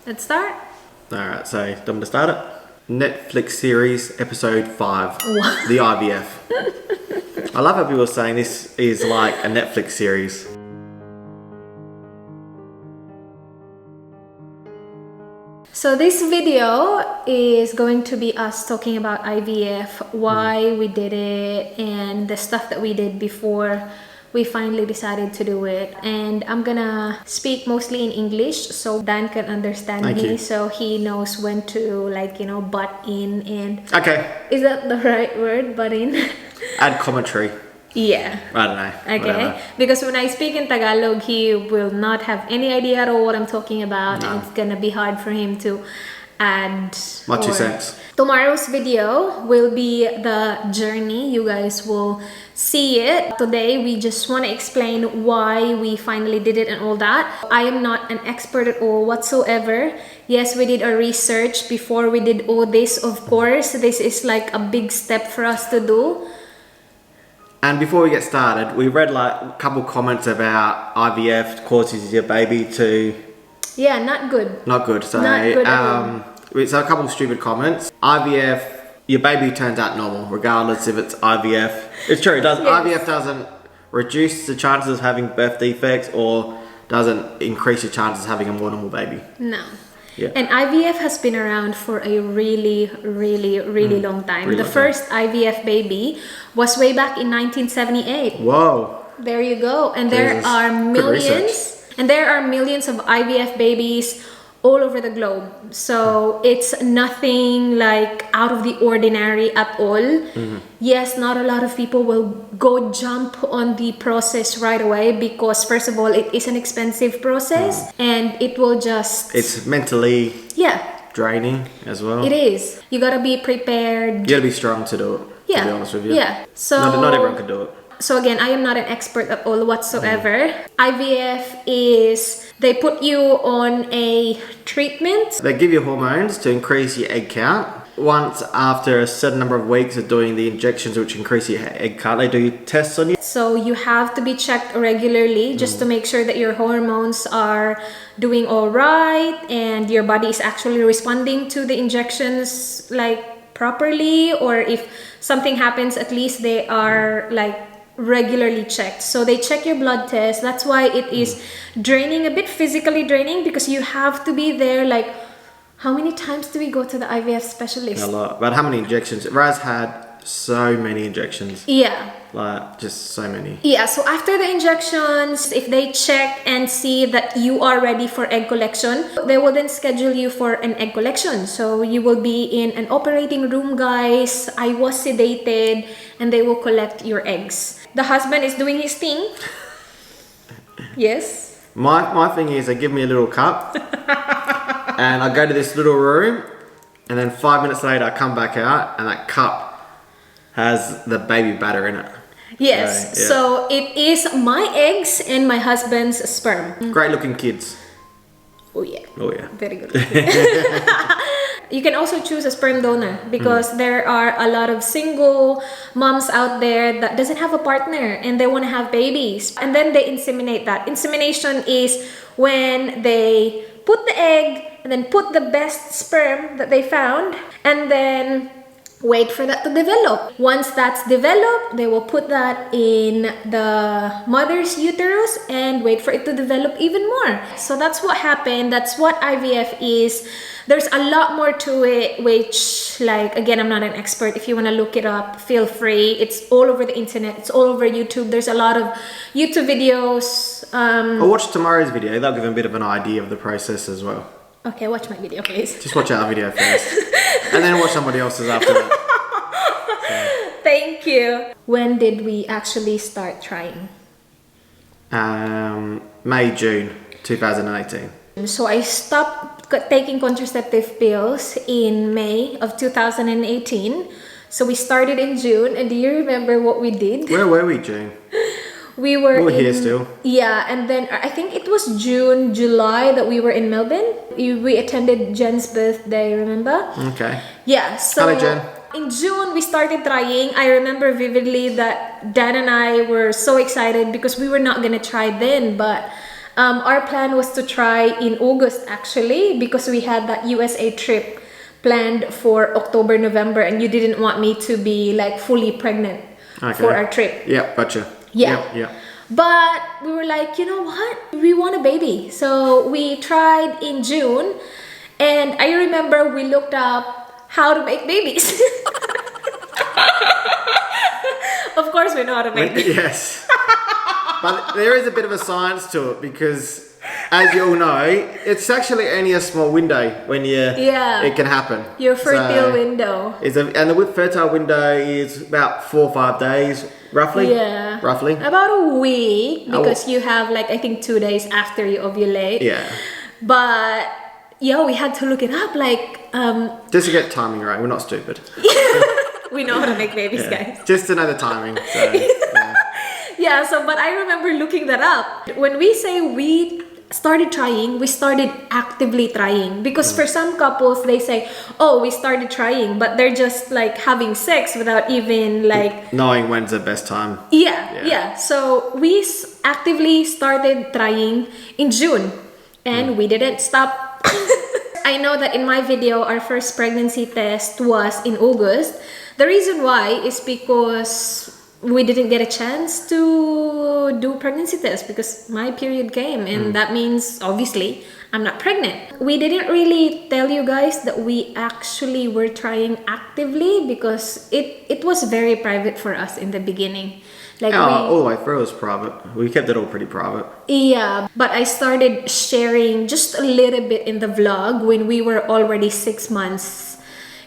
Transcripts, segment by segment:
Let's start. Alright, so do you want me to start it? Netflix series, episode 5. What? The IVF. I love how people are saying this is like a Netflix series. So this video is going to be us talking about IVF, why we did it, and the stuff that we did before we finally decided to do it. And I'm gonna speak mostly in English so Dan can understand Thank me, you. so he knows when to, like, you know, butt in and... Okay. Is that the right word, butt in? Add commentary. Yeah. I don't know. Okay, Whatever. because when I speak in Tagalog, he will not have any idea at all what I'm talking about, No. and it's gonna be hard for him to add. My 2 or- cents. Tomorrow's video will be the journey. You guys will see it. Today, we just want to explain why we finally did it and all that. I am not an expert at all whatsoever. Yes, we did our research before we did all this. Of course, this is like a big step for us to do. And before we get started, we read like a couple comments about IVF causes your baby to... Yeah, not good. Not good. So, Not good at all. So a couple of stupid comments. IVF, your baby turns out normal, regardless if it's IVF. It's true, it does. Yes. IVF doesn't reduce the chances of having birth defects or doesn't increase your chances of having a more normal baby. No. Yeah. And IVF has been around for a really long time. Really The long first IVF baby was way back in 1978. Whoa. There you go. And there Jesus. are Good millions. And there are millions of IVF babies all over the globe. So it's nothing like out of the ordinary at all. Mm-hmm. Yes, not a lot of people will go jump on the process right away because first of all, it is an expensive process and it will just... It's mentally Yeah, draining as well. it is. You gotta be prepared. You gotta be strong to do it, Yeah, to be honest with you. yeah. So Not everyone can do it. So again, I am not an expert at all whatsoever. IVF is, they put you on a treatment. They give you hormones to increase your egg count. Once after a certain number of weeks of doing the injections which increase your egg count, they do tests on you. So you have to be checked regularly just to make sure that your hormones are doing all right and your body is actually responding to the injections like properly, or if something happens, at least they are like regularly checked. So they check your blood test. That's why it is draining, a bit physically draining, because you have to be there. Like, how many times do we go to the IVF specialist? A lot. But how many injections? Raz had so many injections. Yeah. Like, just so many. Yeah, so after the injections, if they check and see that you are ready for egg collection, they will then schedule you for an egg collection. So you will be in an operating room, guys. I was sedated, and they will collect your eggs. The husband is doing his thing. Yes. My thing is, they give me a little cup, and I go to this little room, and then 5 minutes later, I come back out, and that cup has the baby batter in it. Yes. Yeah. So it is my eggs and my husband's sperm. Great looking kids. Oh yeah. Oh yeah. Very good. You can also choose a sperm donor because there are a lot of single moms out there that doesn't have a partner and they want to have babies, and then they inseminate. That insemination is when they put the egg and then put the best sperm that they found and then wait for that to develop. Once that's developed, they will put that in the mother's uterus and wait for it to develop even more. So that's what happened. That's what IVF is. There's a lot more to it, which, like, again, I'm not an expert. If you want to look it up, feel free. It's all over the internet. It's all over YouTube. There's a lot of YouTube videos. I'll watch tomorrow's video. That'll give them a bit of an idea of the process as well. Okay, watch my video, please. Just watch our video first, and then watch somebody else's after that. Thank you. When did we actually start trying? May, June 2018. So I stopped taking contraceptive pills in May of 2018. So we started in June. And do you remember what we did? Where were we, June? We were here still. Yeah, and then I think it was June, July that we were in Melbourne. We attended Jen's birthday, remember? Okay. Yeah, so Hello, Jen. in June we started trying. I remember vividly that Dan and I were so excited because we were not gonna try then, but Our plan was to try in August actually, because we had that USA trip planned for October, November, and you didn't want me to be like fully pregnant for our trip. Yeah, gotcha. Yeah. Yeah. But we were like, you know what? We want a baby. So we tried in June, and I remember we looked up how to make babies. Of course we know how to make babies. Yes. But there is a bit of a science to it because, as you all know, it's actually only a small window when it can happen. Your fertile window. And the fertile window is about 4 or 5 days, roughly. Yeah. Roughly. About a week, because you have like, I think 2 days after you ovulate. Yeah. But yeah, we had to look it up, like just to get timing right. We're not stupid. we know how to make babies, guys. Just to know the timing. So, yeah, but I remember looking that up. When we say we started trying, we started actively trying. Because for some couples, they say, oh, we started trying, but they're just like having sex without even like... knowing when's the best time. Yeah. So we actively started trying in June, and we didn't stop. I know that in my video, our first pregnancy test was in August. The reason why is because we didn't get a chance to do pregnancy test because my period came, and that means obviously I'm not pregnant. We didn't really tell you guys that we actually were trying actively because it was very private for us in the beginning. Like all the way through was private. We kept it all pretty private. Yeah, but I started sharing just a little bit in the vlog when we were already 6 months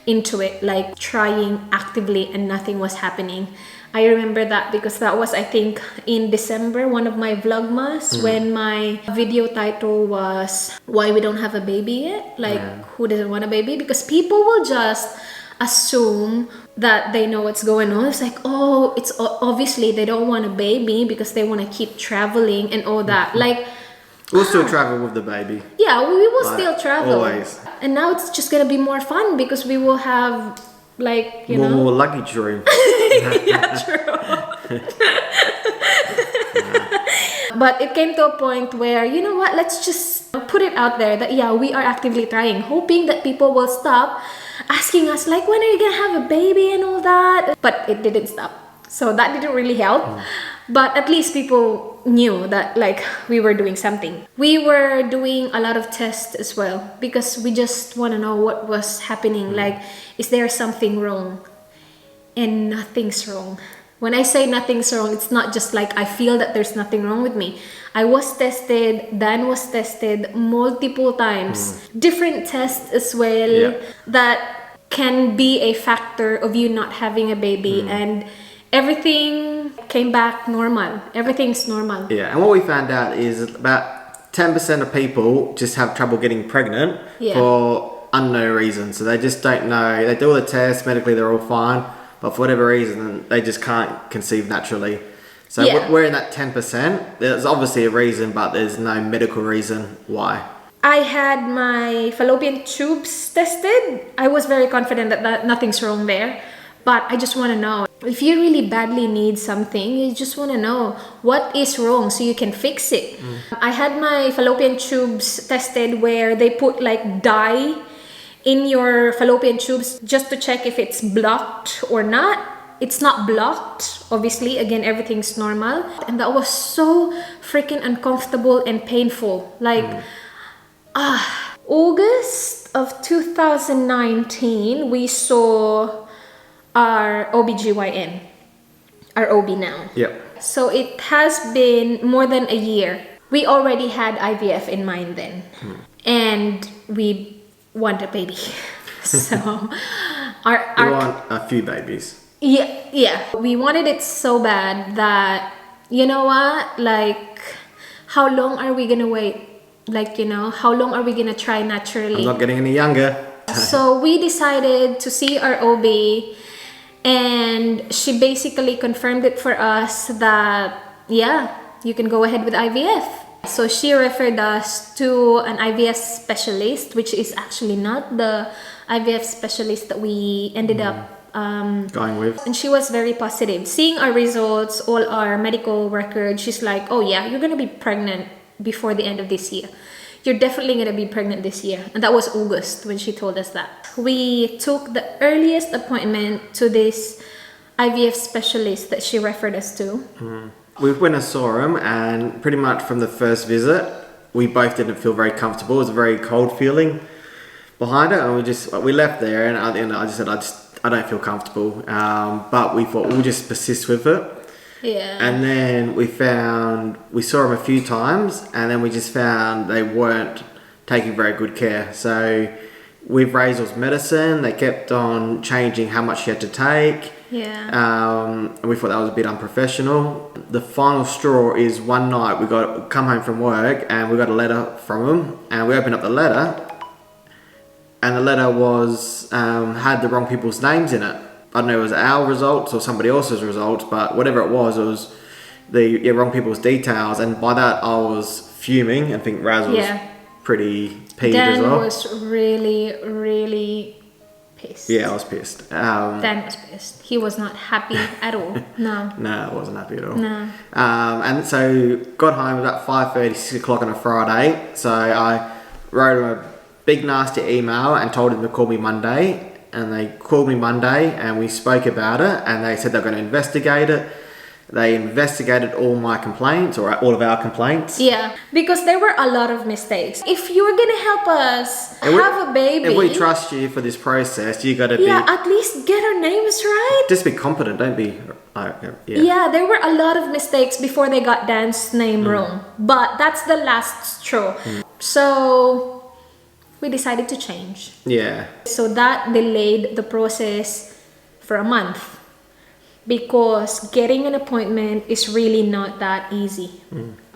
into it, like trying actively, and nothing was happening. I remember that because that was, I think, in December, one of my vlogmas, when my video title was why we don't have a baby yet. Like, who doesn't want a baby? Because people will just assume that they know what's going on. It's like, oh, it's obviously they don't want a baby because they want to keep traveling and all that. Like, we'll still travel with the baby. Yeah, we will still travel. Always. And now it's just gonna be more fun because we will have, like, you know, more luggage room. Yeah, true. But it came to a point where, you know what, let's just put it out there that yeah, we are actively trying, hoping that people will stop asking us like, when are you gonna have a baby and all that. But it didn't stop, so that didn't really help. But at least people knew that like we were doing something. We were doing a lot of tests as well because we just want to know what was happening. Like, is there something wrong? And nothing's wrong. When I say nothing's wrong, it's not just like I feel that there's nothing wrong with me. I was tested, Dan was tested multiple times. Different tests as well that can be a factor of you not having a baby, and everything came back normal. Everything's normal. Yeah, and what we found out is about 10% of people just have trouble getting pregnant for unknown reasons. So they just don't know. They do all the tests, medically they're all fine, but for whatever reason, they just can't conceive naturally. So we're in that 10%. There's obviously a reason, but there's no medical reason why. I had my fallopian tubes tested. I was very confident that nothing's wrong there. But I just want to know, if you really badly need something, you just want to know what is wrong so you can fix it. I had my fallopian tubes tested where they put like dye in your fallopian tubes just to check if it's blocked or not. It's not blocked, obviously. Again, everything's normal. And that was so freaking uncomfortable and painful. Like, August of 2019, we saw our OBGYN, our OB now. Yep. So it has been more than a year. We already had IVF in mind then. And we want a baby. So We want a few babies. Yeah. We wanted it so bad that, you know what? Like, how long are we gonna wait? Like, you know, how long are we gonna try naturally? I'm not getting any younger. So we decided to see our OB, and she basically confirmed it for us that, yeah, you can go ahead with IVF. So she referred us to an IVF specialist, which is actually not the IVF specialist that we ended up going with. And she was very positive. Seeing our results, all our medical records, she's like, oh yeah, you're gonna be pregnant before the end of this year. You're definitely going to be pregnant this year. And that was August when she told us that. We took the earliest appointment to this IVF specialist that she referred us to. We went and saw him, and pretty much from the first visit, we both didn't feel very comfortable. It was a very cold feeling behind it, and we left there, and at the end I just said, I don't feel comfortable. But we thought we'll just persist with it. Yeah. And then we saw them a few times, and then we just found they weren't taking very good care. So with Rhazel's medicine, they kept on changing how much she had to take. Yeah. And we thought that was a bit unprofessional. The final straw is one night we come home from work and we got a letter from them, and we opened up the letter, and the letter was had the wrong people's names in it. I don't know if it was our results or somebody else's results, but whatever it was the wrong people's details. And by that, I was fuming and think Raz was pretty peeved as well. Dan was really, really pissed. Yeah, I was pissed. Dan was pissed. He was not happy at all. No. No, I wasn't happy at all. No. And so got home about 5:30, 6 o'clock on a Friday. So I wrote him a big nasty email and told him to call me Monday. And they called me Monday and we spoke about it, and they said they're going to investigate it. They investigated all my complaints, or all of our complaints. Yeah, because there were a lot of mistakes. If you're going to help us have a baby... If we trust you for this process, you got to be... Yeah, at least get our names right. Just be competent, don't be... Yeah, there were a lot of mistakes before they got Dan's name wrong. But that's the last straw. So... we decided to change. Yeah. So that delayed the process for a month, because getting an appointment is really not that easy.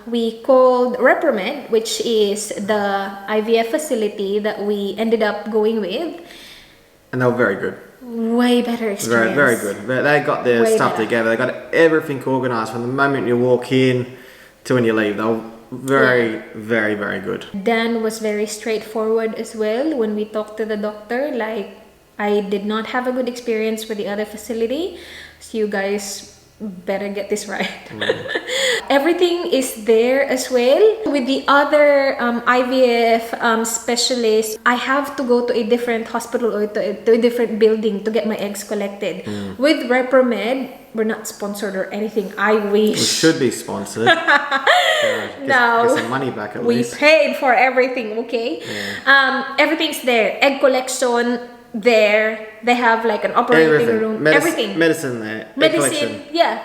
We called Repromed, which is the IVF facility that we ended up going with. And they were very good. Way better experience. Very, very good. They got their stuff together. They got everything organised from the moment you walk in to when you leave. They were very, very good. Dan was very straightforward as well when we talked to the doctor. Like, I did not have a good experience with the other facility, so you guys better get this right. Everything is there as well. With the other IVF specialist, I have to go to a different hospital or to a different building to get my eggs collected. With Repromed, we're not sponsored or anything. I wish. We should be sponsored. No, get some money back at least. We paid for everything, okay? Yeah. Everything's there. Egg collection there. They have like an operating room. Everything. Medicine there. Medicine, yeah.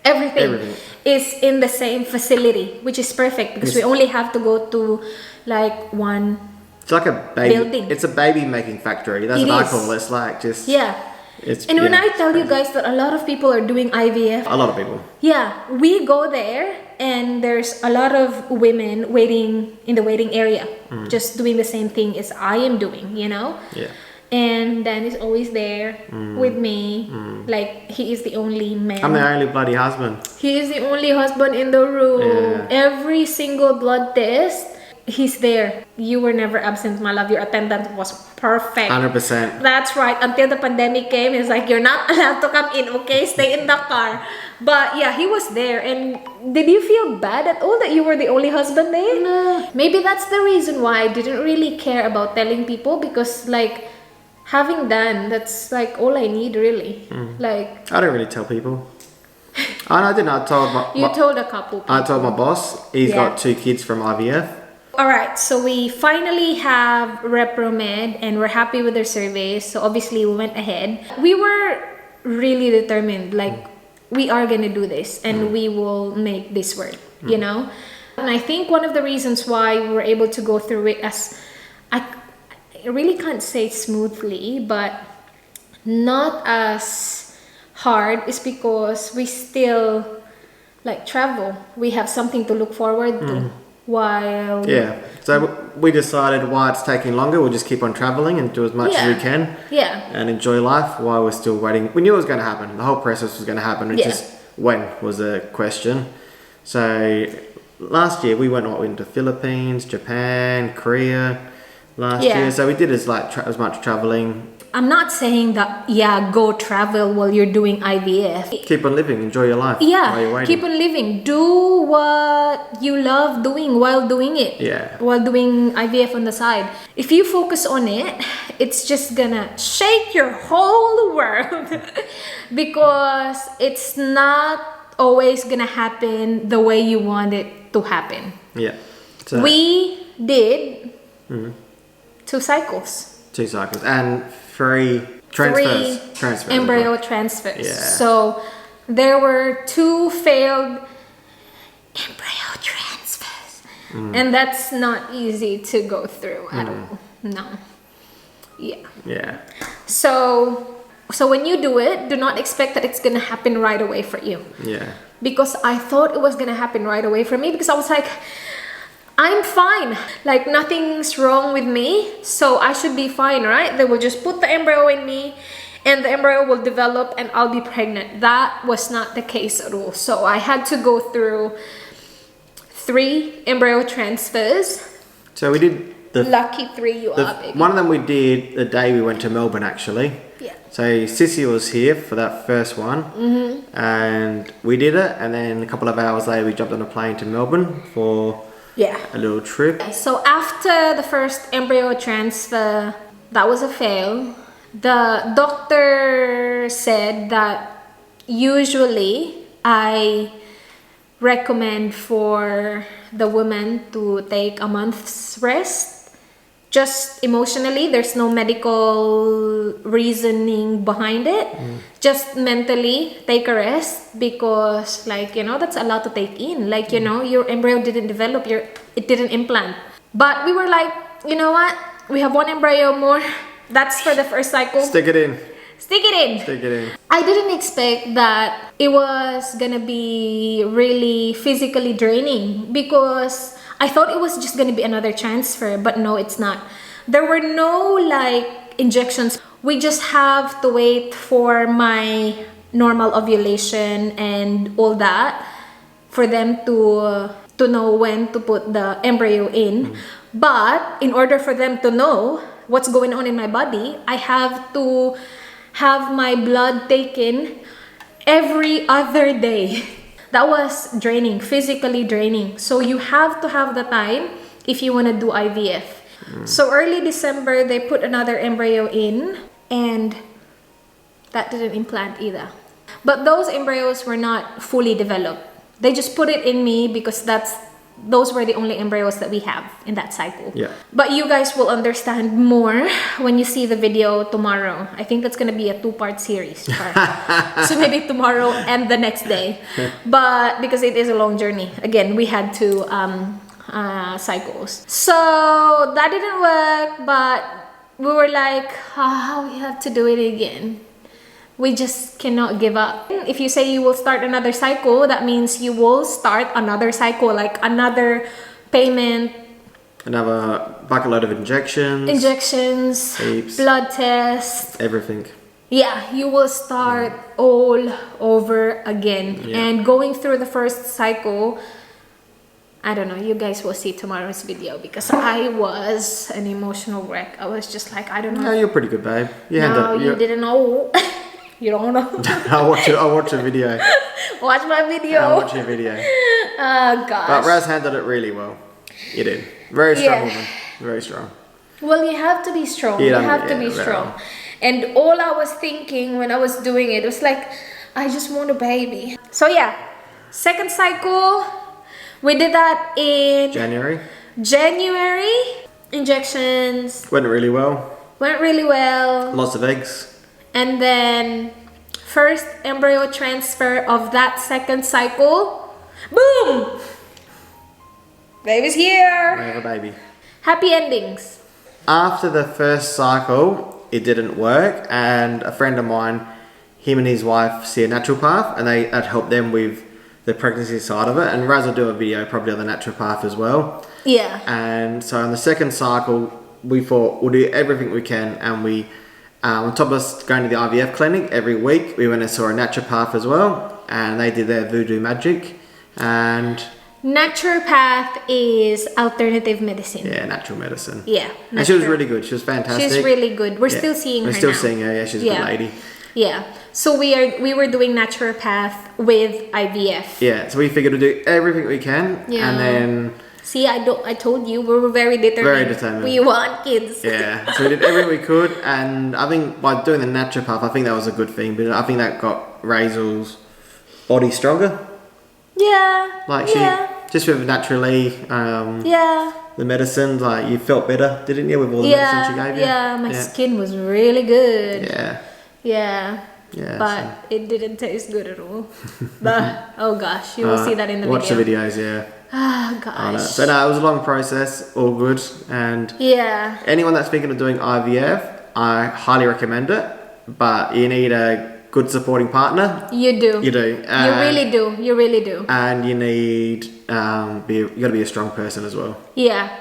Everything is in the same facility, which is perfect because we only have to go to like one. It's like a baby building. It's a baby making factory. That's what I call it. It's like just And when I tell you guys that a lot of people are doing IVF, a lot of people. Yeah, we go there and there's a lot of women waiting in the waiting area, just doing the same thing as I am doing, you know? Yeah. And Dan is always there with me. Like, he is the only man. I'm the only bloody husband. He is the only husband in the room. Yeah. Every single blood test, he's there. You were never absent, my love. Your attendance was perfect. 100%. That's right. Until the pandemic came, it's like, you're not allowed to come in, okay? Stay in the car. But yeah, he was there. And did you feel bad at all that you were the only husband there? No. Maybe that's the reason why I didn't really care about telling people, because like, having Dan, that's like all I need, really. Like, I don't really tell people. I didn't. I told my... You told a couple people. I told my boss. He's got 2 kids from IVF. Alright, so we finally have Repromed and we're happy with their service. So obviously we went ahead. We were really determined, like, we are gonna do this and we will make this work, you know? And I think one of the reasons why we were able to go through it as... I really can't say smoothly, but not as hard, is because we still like travel. We have something to look forward to while... Yeah, so we decided why it's taking longer, we'll just keep on traveling and do as much as we can. Yeah. And enjoy life while we're still waiting. We knew it was going to happen. The whole process was going to happen. It's just when was the question. So last year we went into Philippines, Japan, Korea. last Yeah. year. So we did as much traveling. I'm not saying that, go travel while you're doing IVF. Keep on living, enjoy your life. Yeah, while you're waiting. keep on living. Do what you love doing while doing it. Yeah. While doing IVF on the side. If you focus on it, it's just gonna shake your whole world. Because it's not always gonna happen the way you want it to happen. Yeah. So We did 2 cycles. 2 cycles and 3 transfers. 3 embryo transfers. Yeah. So there were 2 failed embryo transfers. And that's not easy to go through at all. No. Yeah. Yeah. So when you do it, do not expect that it's gonna happen right away for you. Yeah. Because I thought it was gonna happen right away for me, because I was like, I'm fine, like nothing's wrong with me, so I should be fine, right? They will just put the embryo in me and the embryo will develop and I'll be pregnant. That was not the case at all. So I had to go through 3 embryo transfers. So we did Lucky 3 you are, baby. one of them we did the day we went to Melbourne, actually. Yeah. So Sissy was here for that first one, and we did it. And then a couple of hours later, we jumped on a plane to Melbourne for Yeah. a little trip. So after the first embryo transfer, that was a fail. The doctor said that usually I recommend for the woman to take a month's rest. Just emotionally, there's no medical reasoning behind it. Just mentally take a rest, because that's a lot to take in. Your embryo didn't develop, it didn't implant. But we were like, you know what? We have 1 embryo more. That's for the first cycle. Stick it in. Stick it in. Stick it in. I didn't expect that it was gonna be really physically draining, because I thought it was just gonna be another transfer, but no, it's not. There were no injections. We just have to wait for my normal ovulation and all that for them to know when to put the embryo in. But in order for them to know what's going on in my body, I have to have my blood taken every other day. That was draining, physically draining. So you have to have the time if you want to do IVF. So early December, they put another embryo in, and that didn't implant either. But those embryos were not fully developed. They just put it in me because those were the only embryos that we have in that cycle. Yeah. But you guys will understand more when you see the video tomorrow. I think that's gonna be a 2-part series. So maybe tomorrow and the next day. But because it is a long journey. Again, we had 2 cycles. So that didn't work, but we were like, we have to do it again. We just cannot give up. If you say you will start another cycle, that means you will start another cycle, like another payment. Another bucket load of injections. Heaps. Blood tests. Everything. Yeah, you will start all over again. Yeah. And going through the first cycle, I don't know, you guys will see tomorrow's video, because I was an emotional wreck. I was just like, I don't know. No, you're pretty good, babe. You didn't know. You don't know. I'll watch a video. Watch my video. I'll watch your video. Oh, gosh. But Raz handled it really well. You did. Very strong woman. Very strong. Well, you have to be strong. You have to be strong. And all I was thinking when I was doing it was like, I just want a baby. So yeah, second cycle, we did that in January. Injections. Went really well. Lots of eggs. And then first embryo transfer of that second cycle. Boom! Baby's here. We have a baby. Happy endings. After the first cycle, it didn't work, and a friend of mine, him and his wife see a naturopath, and that helped them with the pregnancy side of it. And Raz will do a video probably on the naturopath as well. Yeah. And so on the second cycle, we thought we'll do everything we can, and we, on top of us going to the IVF clinic every week, we went and saw a naturopath as well, and they did their voodoo magic, and Naturopath is alternative medicine. Yeah, natural medicine. Yeah. And she was really good. She was fantastic. She's really good. We're still seeing her now. We're still seeing her. Yeah, she's a good lady. Yeah. So we were doing naturopath with IVF. Yeah. So we figured to do everything we can. Yeah. And then. See, I told you we were very determined. Very determined. We want kids. Yeah. So we did everything we could, and I think by doing the naturopath, I think that was a good thing. But I think that got Rhazel's body stronger. Yeah. Like she just with naturally. The medicine, like you felt better, didn't you, with all the medicine she gave you? Yeah, my skin was really good. Yeah. Yeah. Yeah. But it didn't taste good at all. But oh gosh, you will see that in the watch video. Watch the videos, yeah. Oh gosh. So no, it was a long process, all good. And anyone that's thinking of doing IVF, I highly recommend it. But you need a good supporting partner. You do. You do. You really do. You really do. And you need you got to be a strong person as well. Yeah.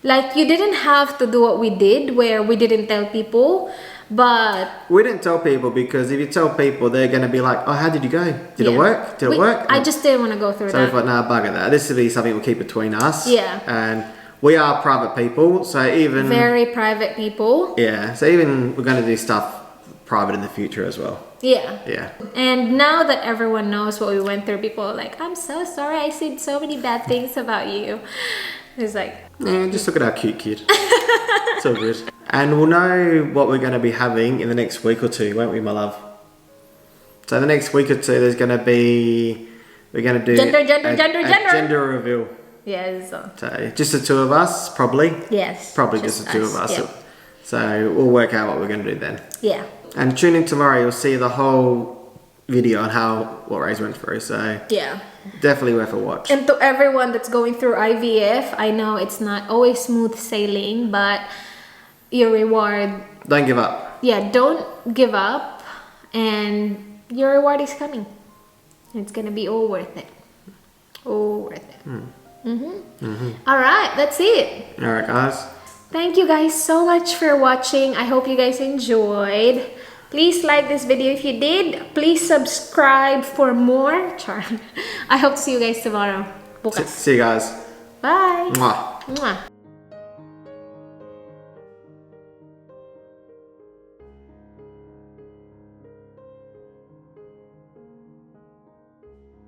Like you didn't have to do what we did, where we didn't tell people, but we didn't tell people because if you tell people, they're going to be like, "Oh, how did you go? Did it work? Did it work?" I just didn't want to go through that. So we thought, "Nah, bugger that. This will be something we'll keep between us." Yeah. And we are private people, so even very private people. Yeah. So even we're going to do stuff private in the future as well. Yeah. Yeah. And now that everyone knows what we went through, people are like, "I'm so sorry. I said so many bad things about you." It's like, just look at our cute kid. It's all good. And we'll know what we're going to be having in the next week or two, won't we, my love? So the next week or two, there's going to be we're going to do gender reveal. Yes. So just the two of us, probably. Yes. Probably just the two of us. Yeah. So we'll work out what we're going to do then. Yeah. And tune in tomorrow. You'll see the whole video on what Rhaze went through. So yeah. Definitely worth a watch. And to everyone that's going through IVF, I know it's not always smooth sailing, but your reward... Don't give up. Yeah, don't give up. And your reward is coming. It's going to be all worth it. All worth it. All right, that's it. All right, guys. Thank you guys so much for watching. I hope you guys enjoyed. Please like this video if you did. Please subscribe for more. I hope to see you guys tomorrow. Bukas. See you guys. Bye. Mwah. Mwah.